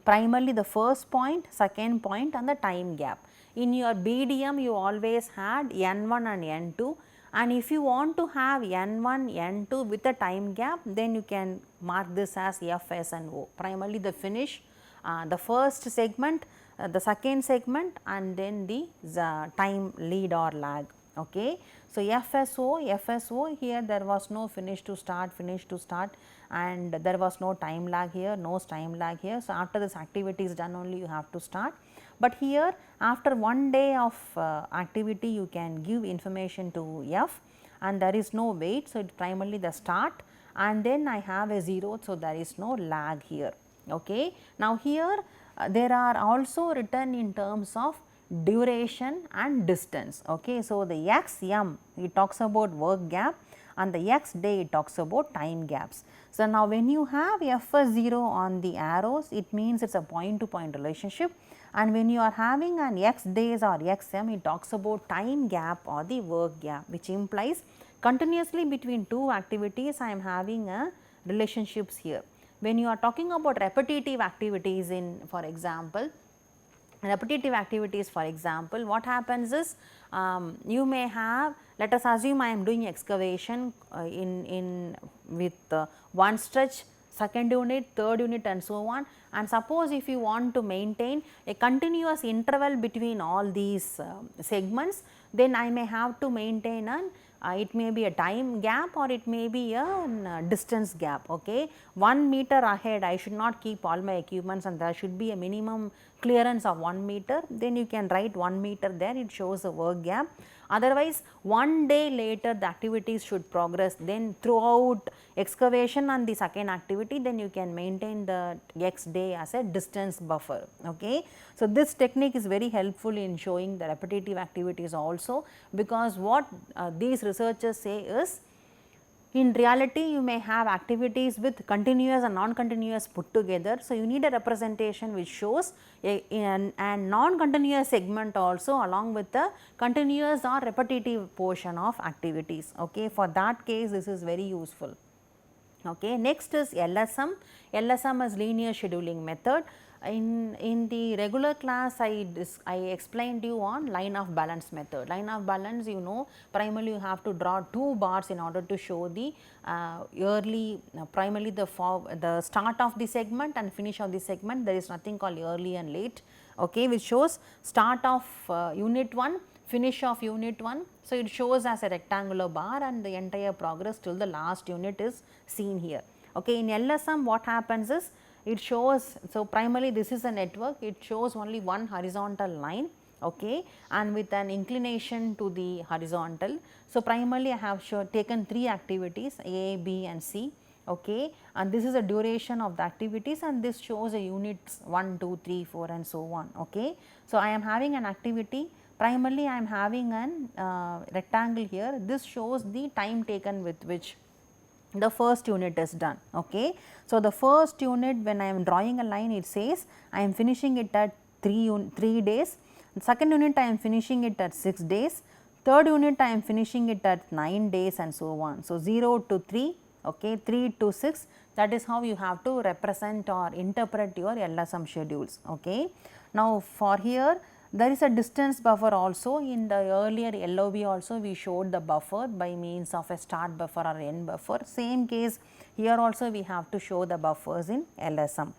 primarily the first point, second point and the time gap. In your BDM you always had N1 and N2, and if you want to have N1, N2 with a time gap, then you can mark this as F, S and O. Primarily the finish, the first segment, the second segment, and then the time lead or lag. Okay. So, FSO here there was no finish to start, and there was no time lag here, no time lag here. So, after this activity is done only you have to start, but here after 1 day of activity you can give information to F and there is no wait. So, it is primarily the start, and then I have a 0. So, there is no lag here. Okay. Now, here there are also written in terms of duration and distance. Okay. So, the XM it talks about work gap and the X day it talks about time gaps. So, now when you have F0 on the arrows, it means it is a point to point relationship, and when you are having an X days or XM, it talks about time gap or the work gap, which implies continuously between two activities I am having a relationships here. When you are talking about repetitive activities in, for example, what happens is you may have, let us assume I am doing excavation with one stretch second unit, third unit and so on. And suppose if you want to maintain a continuous interval between all these segments, then I may have to maintain an it may be a time gap or it may be a distance gap. Okay. 1 meter ahead I should not keep all my equipments, and there should be a minimum clearance of 1 meter, then you can write 1 meter there, it shows a work gap. Otherwise, 1 day later the activities should progress, then throughout excavation and the second activity, then you can maintain the x day as a distance buffer. Okay. So, this technique is very helpful in showing the repetitive activities also, because what these researchers say is, in reality you may have activities with continuous and non-continuous put together. So, you need a representation which shows a non-continuous segment also along with the continuous or repetitive portion of activities. Okay. For that case this is very useful. Okay. Next is LSM. LSM is linear scheduling method. In the regular class I explained you on line of balance method. Line of balance, you know, primarily you have to draw 2 bars in order to show the early primarily the start of the segment and finish of the segment. There is nothing called early and late, okay, which shows start of unit 1, finish of unit 1. So, it shows as a rectangular bar and the entire progress till the last unit is seen here. Okay. In LSM what happens is, it shows, so primarily this is a network, it shows only one horizontal line, okay, and with an inclination to the horizontal. So, primarily I have taken 3 activities A, B and C, okay, and this is the duration of the activities, and this shows a units 1, 2, 3, 4 and so on. Okay. So, I am having an activity, primarily I am having an rectangle here, this shows the time taken with which the first unit is done. Okay. So, the first unit, when I am drawing a line, it says I am finishing it at 3 days, second unit I am finishing it at 6 days, third unit I am finishing it at 9 days and so on. So, 0 to 3, okay, 3 to 6, that is how you have to represent or interpret your LSM schedules. Okay. Now, for here there is a distance buffer also. In the earlier LOB also we showed the buffer by means of a start buffer or end buffer. Same case here also we have to show the buffers in LSM.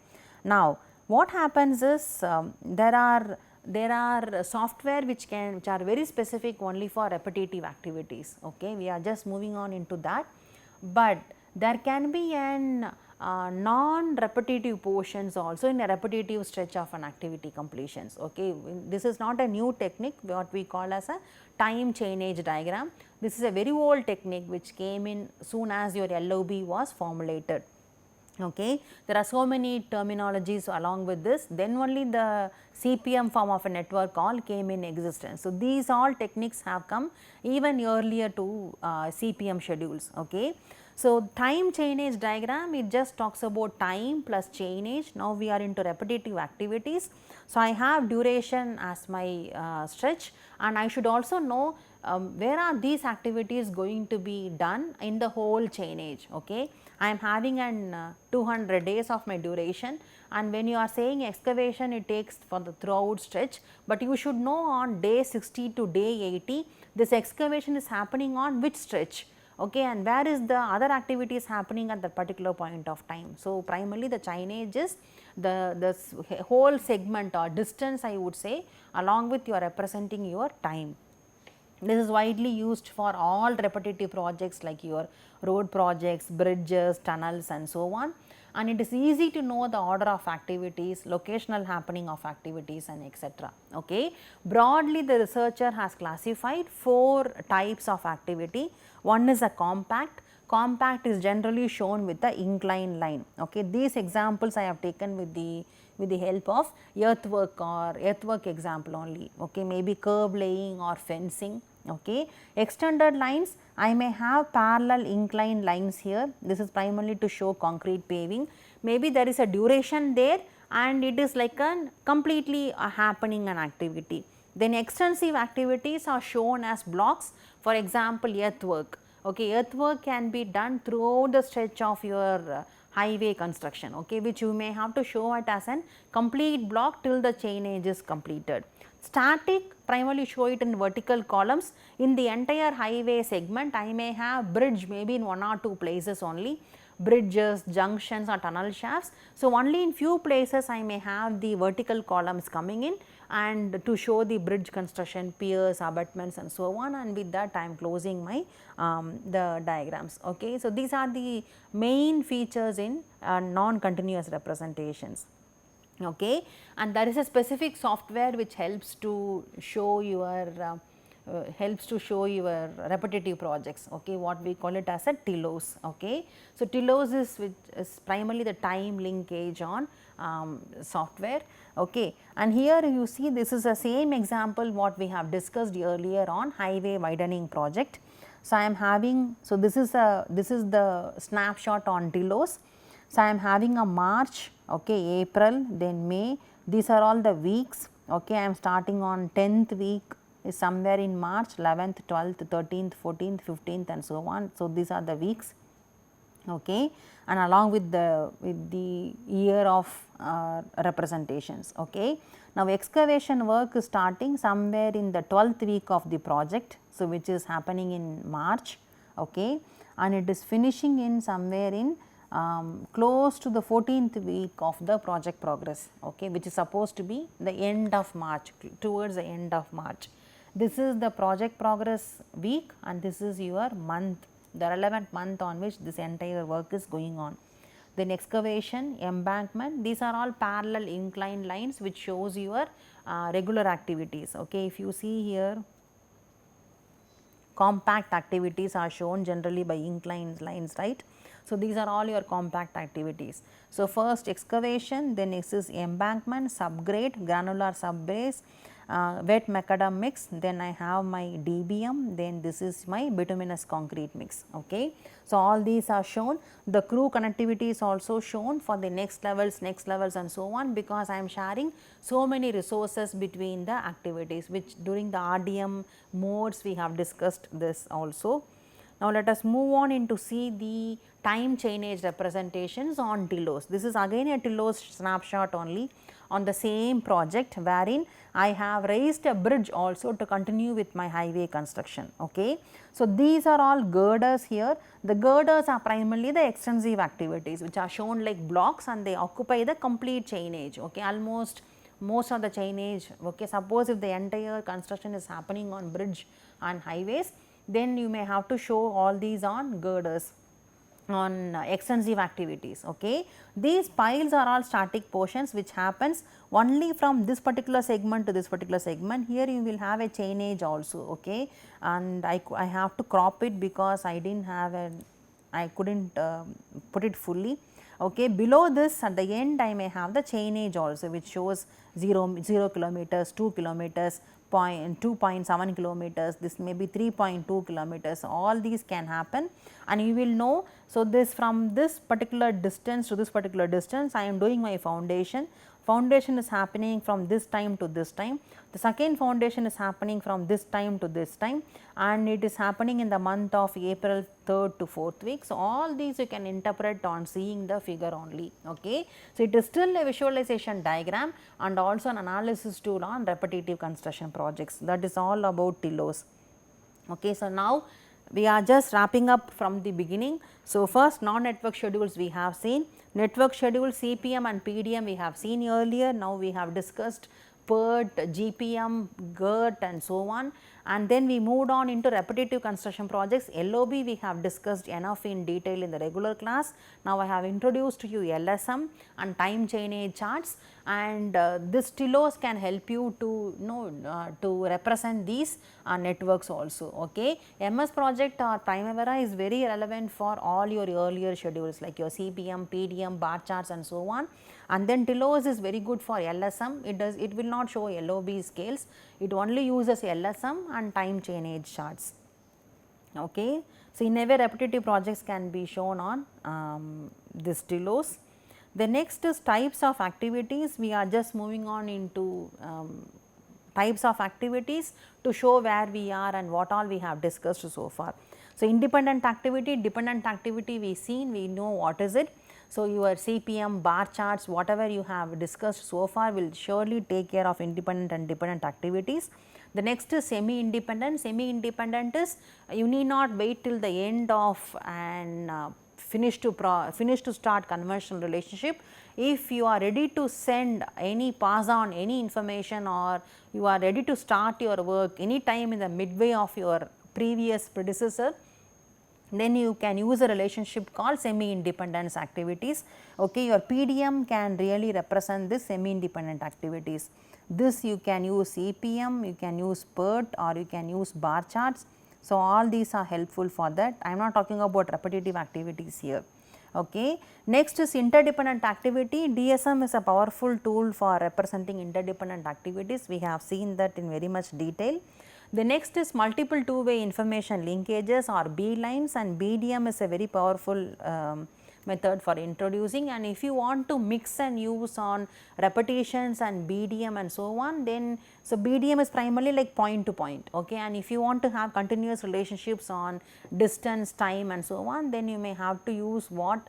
Now, what happens is there are software which are very specific only for repetitive activities. Okay. We are just moving on into that, but there can be an non-repetitive portions also in a repetitive stretch of an activity completions. Okay. This is not a new technique, what we call as a time chainage diagram. This is a very old technique which came in soon as your LOB was formulated. Okay. There are so many terminologies along with this, then only the CPM form of a network call came in existence. So, these all techniques have come even earlier to CPM schedules. Okay. So, time chainage diagram, it just talks about time plus chainage. Now, we are into repetitive activities. So, I have duration as my stretch, and I should also know where are these activities going to be done in the whole chainage. Okay. I am having an 200 days of my duration, and when you are saying excavation it takes for the throughout stretch, but you should know on day 60 to day 80 this excavation is happening on which stretch. Okay, and where is the other activities happening at that particular point of time. So, primarily the chainage is the whole segment or distance, I would say, along with your representing your time. This is widely used for all repetitive projects like your road projects, bridges, tunnels and so on, and it is easy to know the order of activities, locational happening of activities and etc. Okay. Broadly the researcher has classified 4 types of activity. One is a compact. Compact is generally shown with the inclined line. Okay. These examples I have taken with the help of earthwork example only. Okay. Maybe curb laying or fencing. Okay. Extended lines, I may have parallel inclined lines here. This is primarily to show concrete paving. Maybe there is a duration there and it is like a completely happening an activity. Then extensive activities are shown as blocks, for example earthwork. Okay, earthwork can be done throughout the stretch of your highway construction, okay, which you may have to show it as an complete block till the chainage is completed. Static, primarily show it in vertical columns. In the entire highway segment, I may have bridge maybe in 1 or 2 places only, bridges, junctions or tunnel shafts. So, only in few places I may have the vertical columns coming in and to show the bridge construction, piers, abutments and so on, and with that I am closing my the diagrams. Okay. So, these are the main features in non-continuous representations. Okay. And there is a specific software which helps to show your repetitive projects, okay, what we call it as a TILOS. Okay. So, TILOS is primarily the time linkage on software. Okay. And here you see this is the same example what we have discussed earlier on highway widening project. So, I am having, so this is the snapshot on TILOS. So, I am having a March, okay, April, then May, these are all the weeks. Okay. I am starting on 10th week is somewhere in March, 11th, 12th, 13th, 14th, 15th and so on. So, these are the weeks, okay, and along with the year of representations. Okay. Now, excavation work is starting somewhere in the 12th week of the project. So, which is happening in March, okay, and it is finishing in somewhere in close to the 14th week of the project progress, okay, which is supposed to be the end of March, towards the end of March. This is the project progress week and this is your month, the relevant month on which this entire work is going on. Then excavation, embankment, these are all parallel inclined lines which shows your regular activities. Okay. If you see here, compact activities are shown generally by inclined lines, right. So, these are all your compact activities. So, first excavation, then next is embankment, subgrade, granular subbase, wet macadam mix, then I have my DBM, then this is my bituminous concrete mix. Okay. So, all these are shown, the crew connectivity is also shown for the next levels and so on, because I am sharing so many resources between the activities, which during the RDM modes we have discussed this also. Now, let us move on into see the time chainage representations on TILOS. This is again a TILOS snapshot only on the same project, wherein I have raised a bridge also to continue with my highway construction. Okay. So, these are all girders here. The girders are primarily the extensive activities which are shown like blocks and they occupy the complete chainage. Okay. Almost most of the chainage. Okay. Suppose if the entire construction is happening on bridge and highways, then you may have to show all these on girders, on extensive activities. Okay. These piles are all static portions which happens only from this particular segment to this particular segment. Here you will have a chainage also. Okay. And I have to crop it because I did not have I could not put it fully. Okay. Below this at the end I may have the chainage also, which shows 0 kilometers, 2 kilometers, 2.7 kilometers, this may be 3.2 kilometers, all these can happen and you will know. So, this from this particular distance to this particular distance I am doing my foundation. Foundation is happening from this time to this time, the second foundation is happening from this time to this time and it is happening in the month of April 3rd to 4th week. So, all these you can interpret on seeing the figure only. Okay. So, it is still a visualization diagram and also an analysis tool on repetitive construction projects, that is all about TILOS. Okay. So, now we are just wrapping up from the beginning. So, first non-network schedules we have seen, network schedule CPM and PDM we have seen earlier. Now, we have discussed PERT, GPM, GERT and so on, and then we moved on into repetitive construction projects. LOB we have discussed enough in detail in the regular class. Now, I have introduced to you LSM and time chainage charts, and this TILOS can help you to to represent these networks also. Okay. MS project or Primavera is very relevant for all your earlier schedules like your CPM, PDM, bar charts and so on, and then TILOS is very good for LSM. It will not show LOB scales, it only uses LSM and time chainage charts. Okay. So, in a way repetitive projects can be shown on this TILOS. The next is types of activities. We are just moving on into types of activities to show where we are and what all we have discussed so far. So, independent activity, dependent activity we seen, we know what is it. So, your CPM, bar charts, whatever you have discussed so far will surely take care of independent and dependent activities. The next is semi-independent. Semi-independent is you need not wait till the end of an finish to start conventional relationship. If you are ready to send any pass on any information, or you are ready to start your work any time in the midway of your previous predecessor, then you can use a relationship called semi-independence activities. Okay, your PDM can really represent this semi-independent activities. This you can use EPM, you can use PERT, or you can use bar charts. So, all these are helpful for that. I am not talking about repetitive activities here. Okay. Next is interdependent activity. DSM is a powerful tool for representing interdependent activities. We have seen that in very much detail. The next is multiple two-way information linkages or B lines, and BDM is a very powerful method for introducing. And if you want to mix and use on repetitions and BDM and so on, then so BDM is primarily like point to point. Okay. And if you want to have continuous relationships on distance, time and so on, then you may have to use what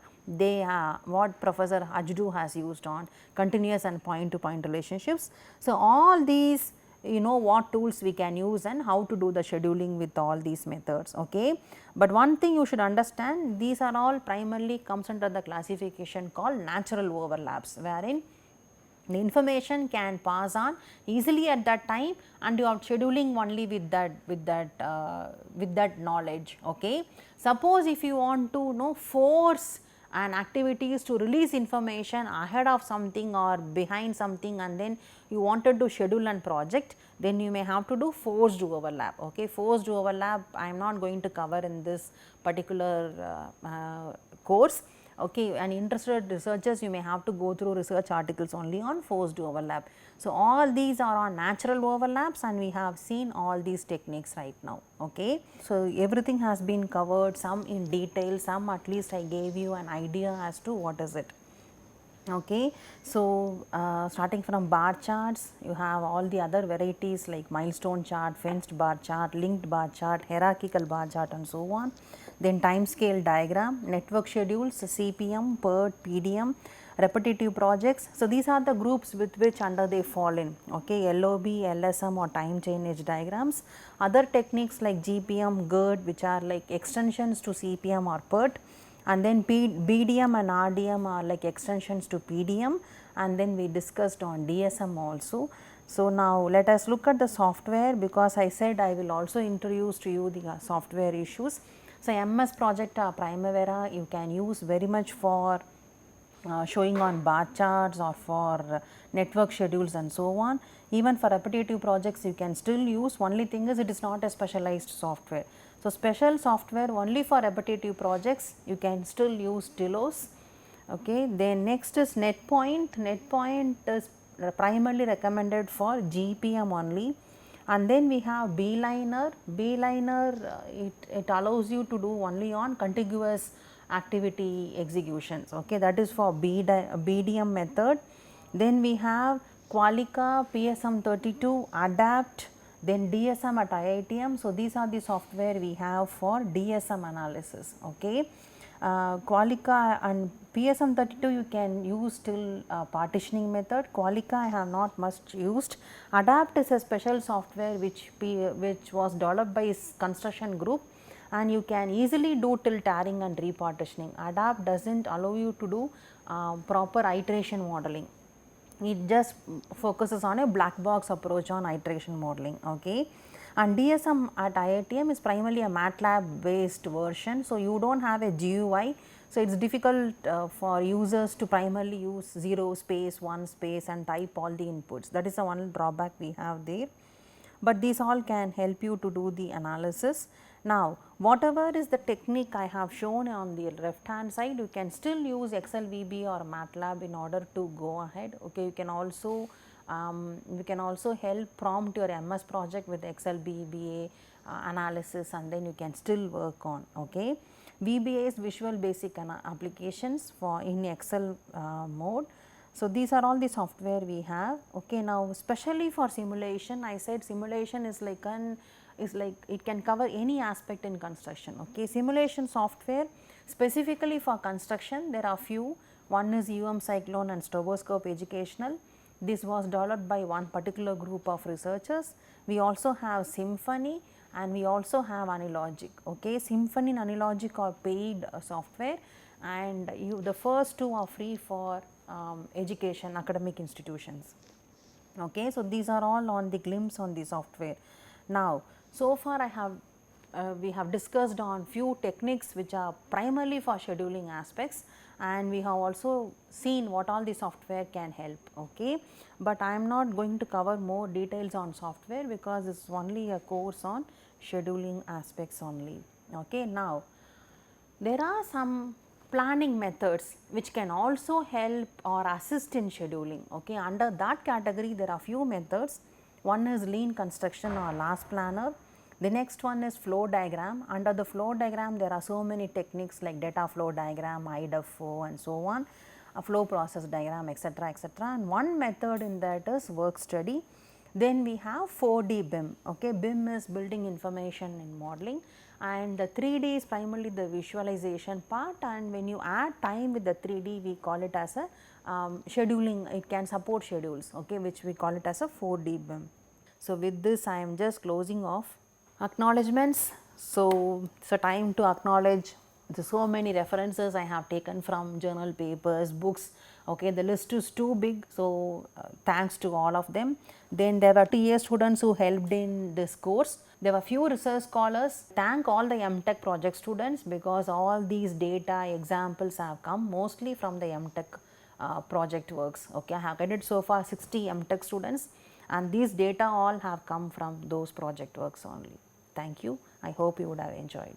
Professor Ajdu has used on continuous and point to point relationships. So, all these, you know what tools we can use and how to do the scheduling with all these methods. Okay. But one thing you should understand, these are all primarily comes under the classification called natural overlaps, wherein the information can pass on easily at that time, and you are scheduling only with that knowledge. Okay. Suppose if you want to force and activities to release information ahead of something or behind something, and then you wanted to schedule and project, then you may have to do forced overlap. Okay. Forced overlap I am not going to cover in this particular course. Okay. And interested researchers, you may have to go through research articles only on forced overlap. So, all these are on natural overlaps, and we have seen all these techniques right now. Okay. So, everything has been covered, some in detail, some at least I gave you an idea as to what is it. Okay. So, starting from bar charts, you have all the other varieties like milestone chart, fenced bar chart, linked bar chart, hierarchical bar chart and so on. Then time scale diagram, network schedules, CPM, PERT, PDM, repetitive projects. So, these are the groups with which under they fall in. Okay. LOB, LSM or time chain edge diagrams. Other techniques like GPM, GERD, which are like extensions to CPM or PERT. And then BDM and RDM are like extensions to PDM, and then we discussed on DSM also. So, now let us look at the software, because I said I will also introduce to you the software issues. So, MS Project Primavera you can use very much for showing on bar charts or for network schedules and so on. Even for repetitive projects you can still use, only thing is it is not a specialized software. So, special software only for repetitive projects you can still use Delos. Okay. Then next is NetPoint. NetPoint is primarily recommended for GPM only. And then we have Beeliner. Beeliner it allows you to do only on contiguous activity executions. Okay. That is for BDM method. Then we have Qualica, PSM 32, Adapt, then DSM at IITM. So, these are the software we have for DSM analysis. Okay. Qualica and PSM 32 you can use till partitioning method. Qualica I have not much used. Adapt is a special software which was developed by construction group, and you can easily do till tearing and repartitioning. Adapt does not allow you to do proper iteration modeling. It just focuses on a black box approach on iteration modeling. Okay. And DSM at IITM is primarily a MATLAB based version. So, you do not have a GUI. So, it is difficult for users to primarily use 0 space, 1 space and type all the inputs. That is the one drawback we have there, but these all can help you to do the analysis. Now, whatever is the technique I have shown on the left hand side, you can still use XLVB or MATLAB in order to go ahead. Okay. You can also help prompt your MS project with XLVBA analysis, and then you can still work on. Okay. VBA is Visual Basic Applications for in Excel mode. So, these are all the software we have. Okay. Now, especially for simulation, I said simulation is like it can cover any aspect in construction. Okay. Simulation software specifically for construction, there are few. One is Cyclone and Stroboscope Educational. This was developed by one particular group of researchers. We also have Symphony, and we also have Anilogic. Okay. Symphony and Anilogic are paid software, and the first two are free for education, academic institutions. Okay, so these are all on the glimpse on the software. Now, so far I have we have discussed on few techniques which are primarily for scheduling aspects, and we have also seen what all the software can help. Okay, but I am not going to cover more details on software because it's only a course on scheduling aspects only. Okay, now there are some planning methods which can also help or assist in scheduling. Okay, under that category there are few methods. One is lean construction or last planner. The next one is flow diagram. Under the flow diagram there are so many techniques like data flow diagram, IDFO and so on, a flow process diagram, etc., etc. And one method in that is work study. Then we have 4D BIM. Okay, BIM is building information in modeling, and the 3D is primarily the visualization part, and when you add time with the 3D we call it as a scheduling, it can support schedules, okay, which we call it as a 4D BIM. So, with this I am just closing off. Acknowledgements. So, it's a time to acknowledge so many references I have taken from journal papers, books. Okay, the list is too big, so thanks to all of them. Then there were TA students who helped in this course. There were few research scholars. Thank all the MTech project students because all these data examples have come mostly from the MTech project works. Okay, I have guided so far 60 MTech students, and these data all have come from those project works only. Thank you. I hope you would have enjoyed.